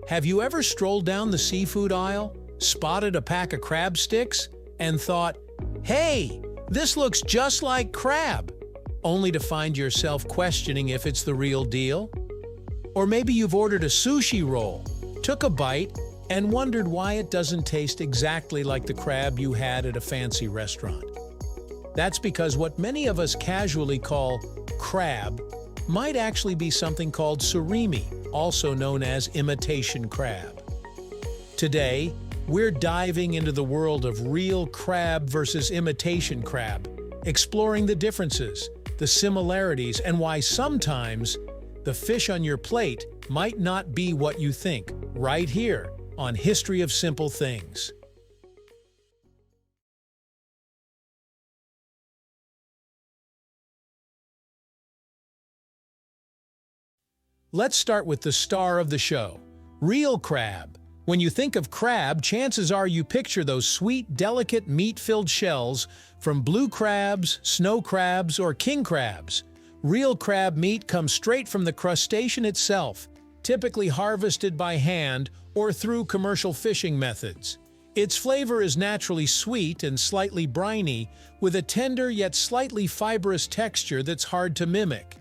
Have you ever strolled down the seafood aisle, spotted a pack of crab sticks, and thought, "Hey, this looks just like crab," only to find yourself questioning if it's the real deal? Or maybe you've ordered a sushi roll, took a bite, and wondered why it doesn't taste exactly like the crab you had at a fancy restaurant. That's because what many of us casually call crab might actually be something called surimi, also known as imitation crab. Today, we're diving into the world of real crab versus imitation crab, exploring the differences, the similarities, and why sometimes the fish on your plate might not be what you think, right here on History of Simple Things. Let's start with the star of the show, real crab. When you think of crab, chances are you picture those sweet, delicate, meat-filled shells from blue crabs, snow crabs, or king crabs. Real crab meat comes straight from the crustacean itself, typically harvested by hand or through commercial fishing methods. Its flavor is naturally sweet and slightly briny, with a tender yet slightly fibrous texture that's hard to mimic.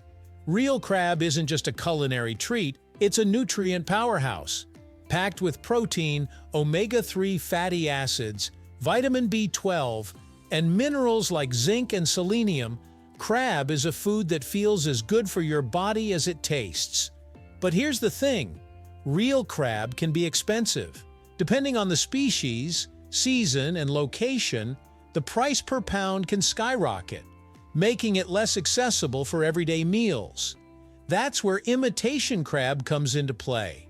Real crab isn't just a culinary treat, it's a nutrient powerhouse. Packed with protein, omega-3 fatty acids, vitamin B12, and minerals like zinc and selenium, crab is a food that feels as good for your body as it tastes. But here's the thing, real crab can be expensive. Depending on the species, season, and location, the price per pound can skyrocket, making it less accessible for everyday meals. That's where imitation crab comes into play.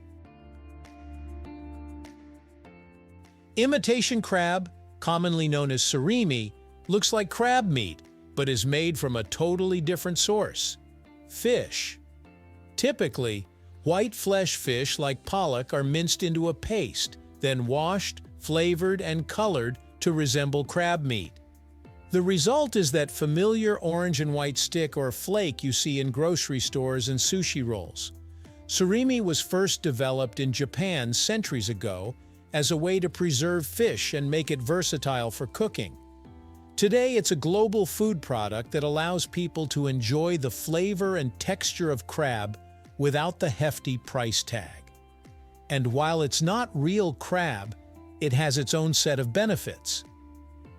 Imitation crab, commonly known as surimi, looks like crab meat, but is made from a totally different source: fish. Typically, white flesh fish like pollock are minced into a paste, then washed, flavored, and colored to resemble crab meat. The result is that familiar orange and white stick or flake you see in grocery stores and sushi rolls. Surimi was first developed in Japan centuries ago as a way to preserve fish and make it versatile for cooking. Today, it's a global food product that allows people to enjoy the flavor and texture of crab without the hefty price tag. And while it's not real crab, it has its own set of benefits.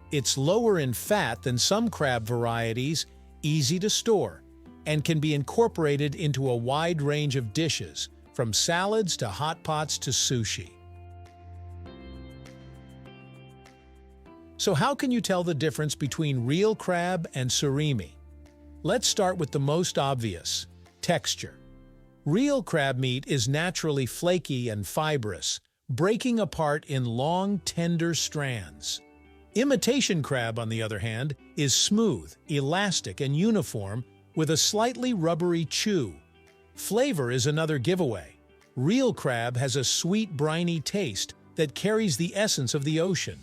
It's lower in fat than some crab varieties, easy to store, and can be incorporated into a wide range of dishes, from salads to hot pots to sushi. So how can you tell the difference between real crab and surimi? Let's start with the most obvious: texture. Real crab meat is naturally flaky and fibrous, breaking apart in long, tender strands. Imitation crab, on the other hand, is smooth, elastic, and uniform, with a slightly rubbery chew. Flavor is another giveaway. Real crab has a sweet, briny taste that carries the essence of the ocean.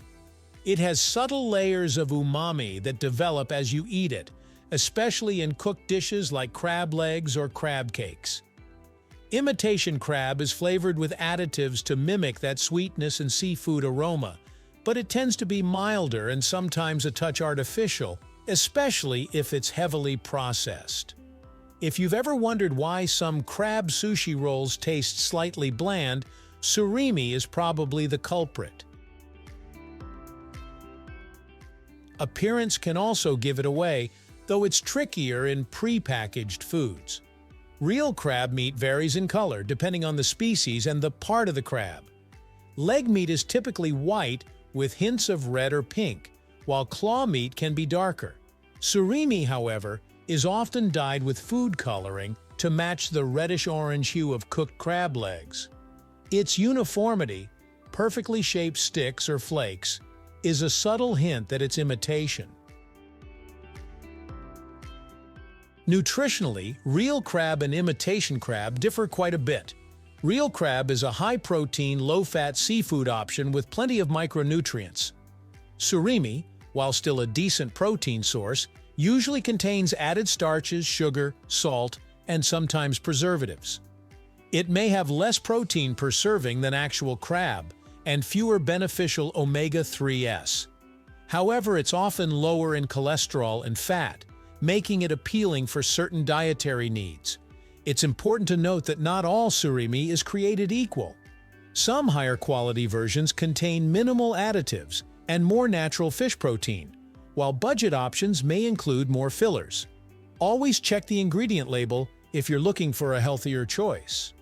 It has subtle layers of umami that develop as you eat it, especially in cooked dishes like crab legs or crab cakes. Imitation crab is flavored with additives to mimic that sweetness and seafood aroma, but it tends to be milder and sometimes a touch artificial, especially if it's heavily processed. If you've ever wondered why some crab sushi rolls taste slightly bland, surimi is probably the culprit. Appearance can also give it away, though it's trickier in pre-packaged foods. Real crab meat varies in color depending on the species and the part of the crab. Leg meat is typically white with hints of red or pink, while claw meat can be darker. Surimi, however, is often dyed with food coloring to match the reddish-orange hue of cooked crab legs. Its uniformity, perfectly shaped sticks or flakes, is a subtle hint that it's imitation. Nutritionally, real crab and imitation crab differ quite a bit. Real crab is a high-protein, low-fat seafood option with plenty of micronutrients. Surimi, while still a decent protein source, usually contains added starches, sugar, salt, and sometimes preservatives. It may have less protein per serving than actual crab and fewer beneficial omega-3s. However, it's often lower in cholesterol and fat, making it appealing for certain dietary needs. It's important to note that not all surimi is created equal. Some higher quality versions contain minimal additives and more natural fish protein, while budget options may include more fillers. Always check the ingredient label if you're looking for a healthier choice.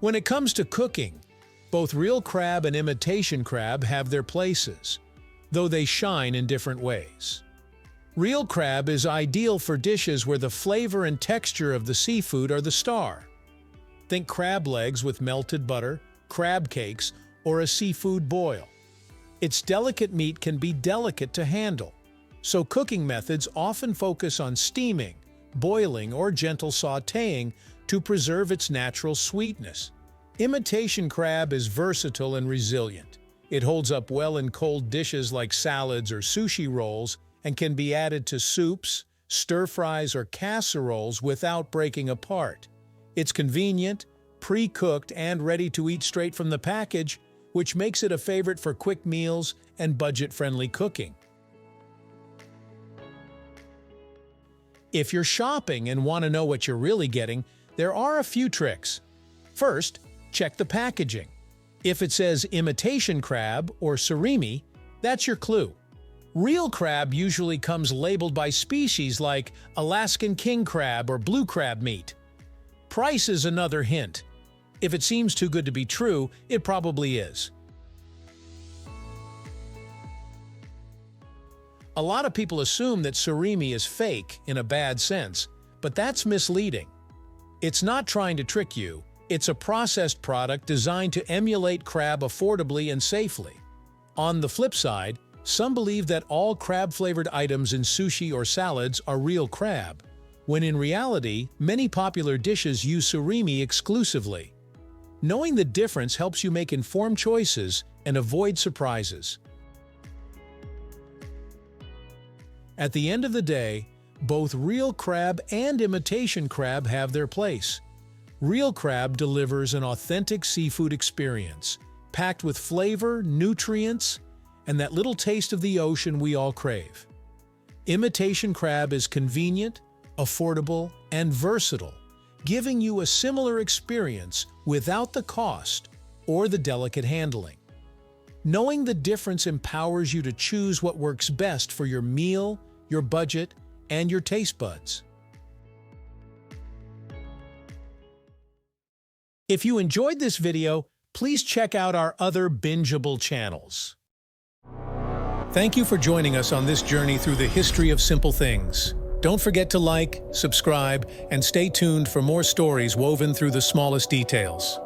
When it comes to cooking, both real crab and imitation crab have their places, though they shine in different ways. Real crab is ideal for dishes where the flavor and texture of the seafood are the star. Think crab legs with melted butter, crab cakes, or a seafood boil. Its delicate meat can be delicate to handle, so cooking methods often focus on steaming, boiling, or gentle sautéing to preserve its natural sweetness. Imitation crab is versatile and resilient. It holds up well in cold dishes like salads or sushi rolls and can be added to soups, stir-fries, or casseroles without breaking apart. It's convenient, pre-cooked, and ready to eat straight from the package, which makes it a favorite for quick meals and budget-friendly cooking. If you're shopping and want to know what you're really getting, there are a few tricks. First, check the packaging. If it says imitation crab or surimi, that's your clue. Real crab usually comes labeled by species like Alaskan king crab or blue crab meat. Price is another hint. If it seems too good to be true, it probably is. A lot of people assume that surimi is fake in a bad sense, but that's misleading. It's not trying to trick you. It's a processed product designed to emulate crab affordably and safely. On the flip side, some believe that all crab-flavored items in sushi or salads are real crab, when in reality, many popular dishes use surimi exclusively. Knowing the difference helps you make informed choices and avoid surprises. At the end of the day, both real crab and imitation crab have their place. Real crab delivers an authentic seafood experience, packed with flavor, nutrients, and that little taste of the ocean we all crave. Imitation crab is convenient, affordable, and versatile, giving you a similar experience without the cost or the delicate handling. Knowing the difference empowers you to choose what works best for your meal, your budget, and your taste buds. If you enjoyed this video, please check out our other bingeable channels. Thank you for joining us on this journey through the history of simple things. Don't forget to like, subscribe, and stay tuned for more stories woven through the smallest details.